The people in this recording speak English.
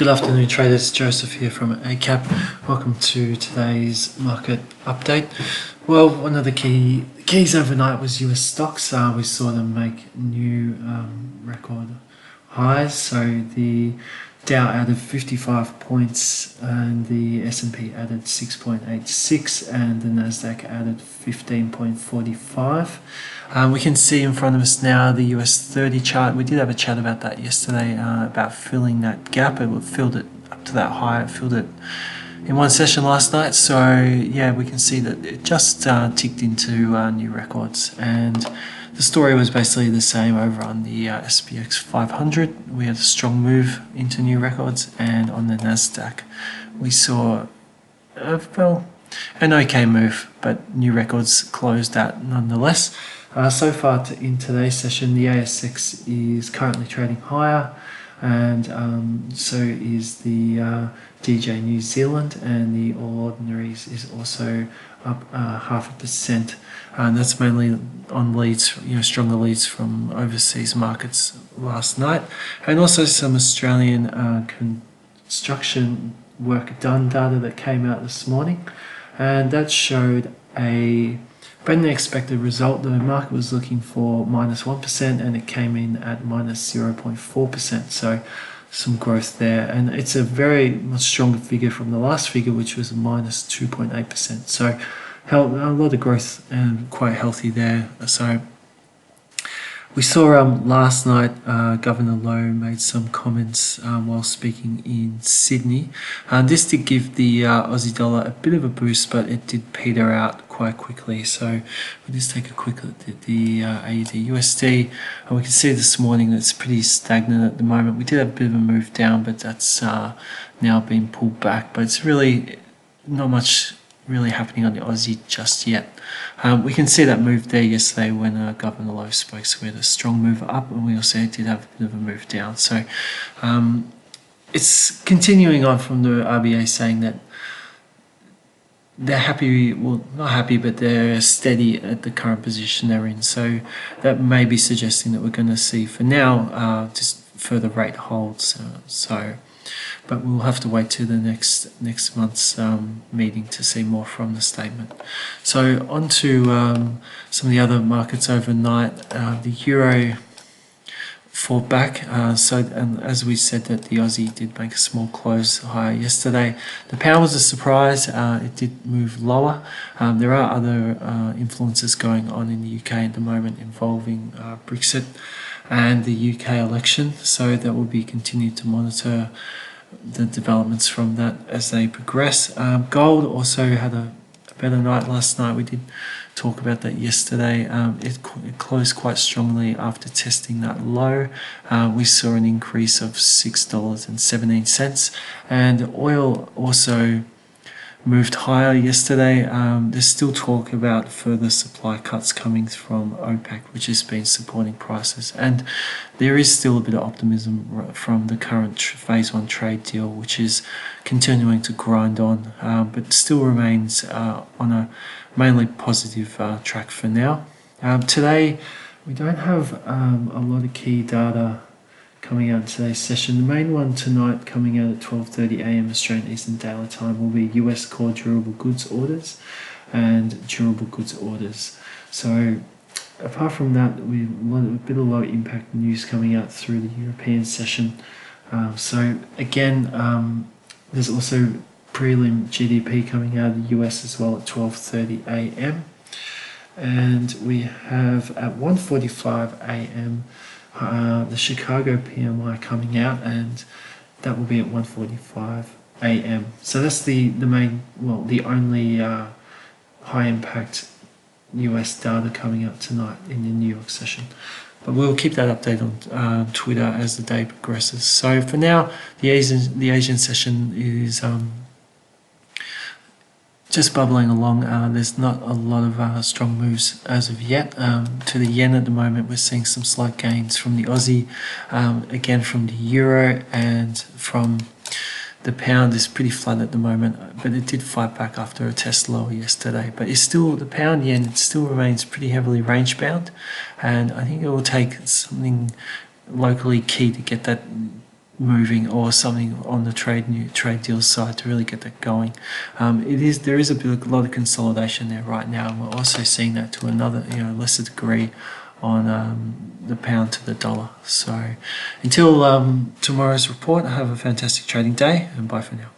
Good afternoon traders, Joseph here from Eightcap. Welcome to today's market update. Well, one of the keys overnight was US stocks. We saw them make new record highs. So the Dow added 55 points and the S&P added 6.86 and the Nasdaq added 15.45. We can see in front of us now the US 30 chart. We did have a chat about that yesterday, about filling that gap. It filled it up to that high. It filled it in one session last night. So yeah, we can see that it just ticked into new records. And the story was basically the same over on the SPX 500. We had a strong move into new records, and on the Nasdaq we saw an okay move, but new records closed out nonetheless. So far in today's session, the ASX is currently trading higher, and so is the DJ New Zealand, and the All Ordinaries is also up 0.5%, and that's mainly on leads, stronger leads from overseas markets last night, and also some Australian construction work done data that came out this morning, and that showed a better than expected result. The market was looking for -1% and it came in at -0.4%. So some growth there, and it's a very much stronger figure from the last figure, which was -2.8%. So a lot of growth and quite healthy there. So we saw last night Governor Lowe made some comments while speaking in Sydney. This did give the Aussie dollar a bit of a boost, but it did peter out quite quickly. So we'll just take a quick look at the AUD/USD, and we can see this morning that it's pretty stagnant at the moment. We did have a bit of a move down, but that's now been pulled back. But it's really not much really happening on the Aussie just yet. We can see that move there yesterday when Governor Lowe spoke, so we had a strong move up, and we also did have a bit of a move down. So it's continuing on from the RBA saying that they're happy, well, not happy, but they're steady at the current position they're in. So that may be suggesting that we're going to see, for now, just further rate holds. But we'll have to wait to the next month's meeting to see more from the statement. So on to some of the other markets overnight. The euro fought back. And as we said, that the Aussie did make a small close higher yesterday. The pound was a surprise. It did move lower. There are other influences going on in the UK at the moment involving Brexit and the UK election. So that will be continued to monitor the developments from that as they progress. Gold also had a better night last night. We did talk about that yesterday. It closed quite strongly after testing that low. We saw an increase of $6.17, and oil also moved higher yesterday. There's still talk about further supply cuts coming from OPEC, which has been supporting prices, and there is still a bit of optimism from the current phase 1 trade deal, which is continuing to grind on, but still remains on a mainly positive track for now. Today we don't have a lot of key data coming out in today's session. The main one tonight, coming out at 12:30 AM Australian Eastern Daylight Time, will be US core durable goods orders and durable goods orders. So apart from that, we've a bit of low impact news coming out through the European session. So again, there's also prelim GDP coming out of the US as well at 12:30 AM. And we have at 1:45 AM the Chicago PMI coming out, and that will be at 1:45 AM. So that's the main, well, the only high impact US data coming out tonight in the New York session. But we'll keep that update on Twitter as the day progresses. So for now, the Asian session is just bubbling along. There's not a lot of strong moves as of yet. To the yen at the moment, we're seeing some slight gains from the Aussie, again from the euro, and from the pound is pretty flat at the moment, but it did fight back after a test lower yesterday. But it's still, the pound yen, it still remains pretty heavily range bound, and I think it will take something locally key to get that moving or something on the trade deal side to really get that going. There is a lot of consolidation there right now, and we're also seeing that to another, lesser degree on the pound to the dollar. So until tomorrow's report, have a fantastic trading day, and bye for now.